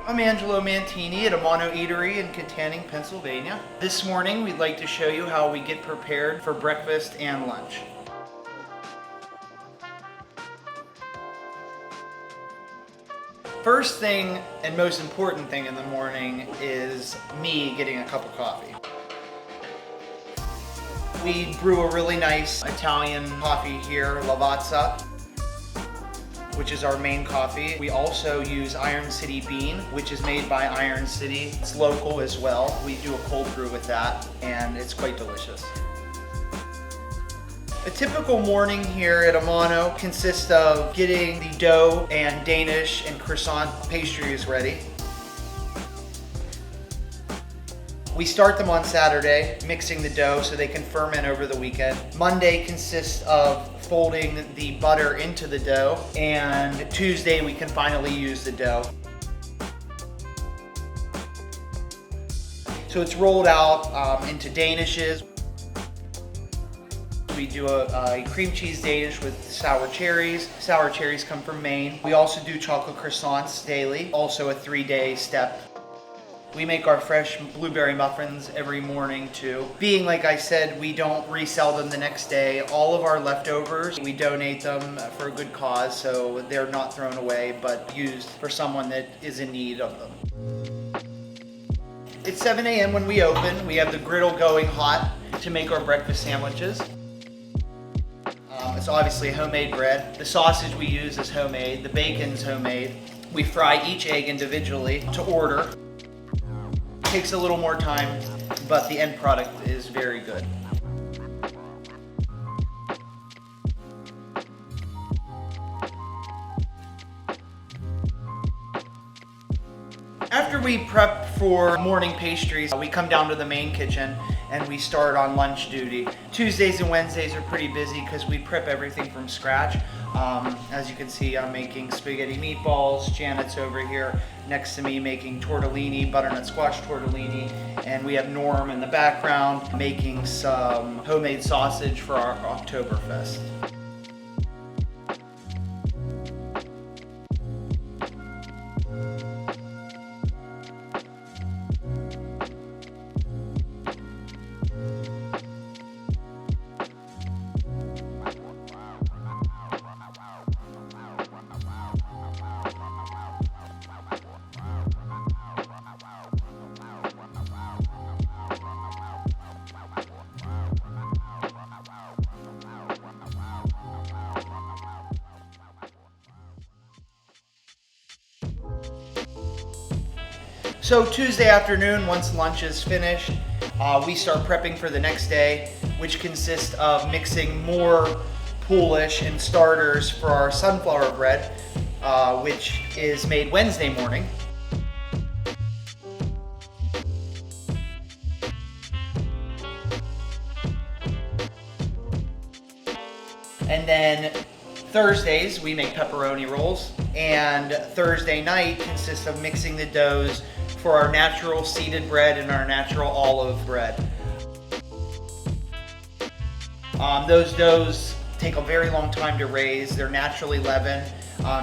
I'm Angelo Mantini at A Mano Eatery in Kittanning, Pennsylvania. This morning we'd like to show you how we get prepared for breakfast and lunch. First thing and most important thing in the morning is me getting a cup of coffee. We brew a really nice Italian coffee here, Lavazza, which is our main coffee. We also use Iron City Bean, which is made by Iron City. It's local as well. We do a cold brew with that, and it's quite delicious. A typical morning here at A Mano consists of getting the dough and Danish and croissant pastries ready. We start them on Saturday, mixing the dough so they can ferment over the weekend. Monday consists of folding the butter into the dough, and Tuesday we can finally use the dough. So it's rolled out into Danishes. We do a cream cheese Danish with sour cherries. Sour cherries come from Maine. We also do chocolate croissants daily, also a 3-day step. We make our fresh blueberry muffins every morning too. Being, like I said, we don't resell them the next day. All of our leftovers, we donate them for a good cause, so they're not thrown away, but used for someone that is in need of them. It's 7 a.m. when we open. We have the griddle going hot to make our breakfast sandwiches. It's obviously homemade bread. The sausage we use is homemade. The bacon's homemade. We fry each egg individually to order. Takes a little more time, but the end product is very good. After we prep for morning pastries, we come down to the main kitchen and we start on lunch duty. Tuesdays and Wednesdays are pretty busy because we prep everything from scratch. As you can see, I'm making spaghetti meatballs. Janet's over here next to me making tortellini, butternut squash tortellini, and we have Norm in the background making some homemade sausage for our Oktoberfest. So Tuesday afternoon, once lunch is finished, we start prepping for the next day, which consists of mixing more poolish and starters for our sunflower bread, which is made Wednesday morning. And then Thursdays, we make pepperoni rolls, and Thursday night consists of mixing the doughs for our natural seeded bread and our natural olive bread. Those doughs take a very long time to raise. They're naturally leavened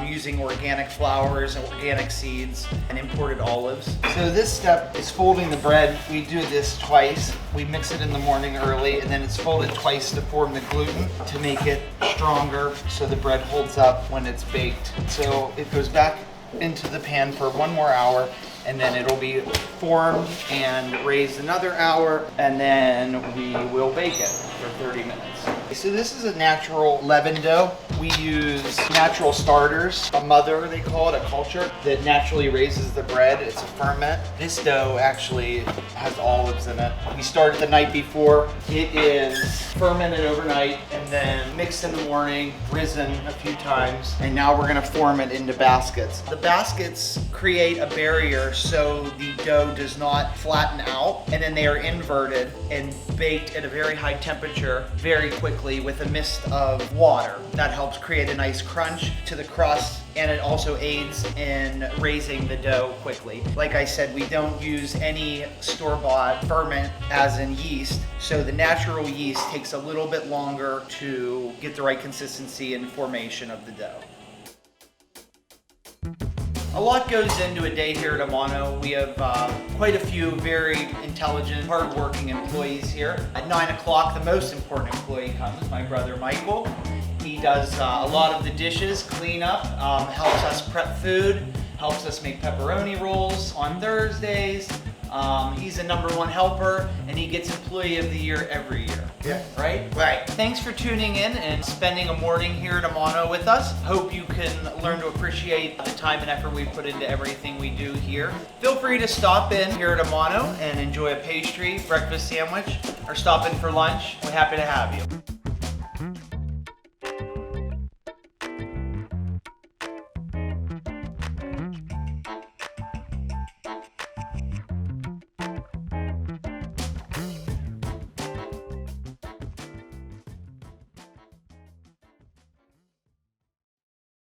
using organic flours, organic seeds, and imported olives. So this step is folding the bread. We do this twice. We mix it in the morning early, and then it's folded twice to form the gluten to make it stronger so the bread holds up when it's baked. So it goes back into the pan for 1 more hour, and then it'll be formed and raised another hour, and then we will bake it for 30 minutes. So this is a natural leaven dough. We use natural starters, a mother they call it, a culture, that naturally raises the bread. It's a ferment. This dough actually has olives in it. We started the night before. It is fermented overnight and then mixed in the morning, risen a few times, and now we're gonna form it into baskets. The baskets create a barrier so the dough does not flatten out, and then they are inverted and baked at a very high temperature very quickly with a mist of water. That helps helps create a nice crunch to the crust, and it also aids in raising the dough quickly. Like I said, we don't use any store-bought ferment as in yeast, so the natural yeast takes a little bit longer to get the right consistency and formation of the dough. A lot goes into a day here at A Mano. We have quite a few very intelligent, hardworking employees here. At 9 o'clock, the most important employee comes, my brother Michael. He does a lot of the dishes, clean up, helps us prep food, helps us make pepperoni rolls on Thursdays. He's a #1 helper, and he gets Employee of the Year every year. Yeah. Right? Right. Thanks for tuning in and spending a morning here at A Mano with us. Hope you can learn to appreciate the time and effort we put into everything we do here. Feel free to stop in here at A Mano and enjoy a pastry, breakfast sandwich, or stop in for lunch. We're happy to have you.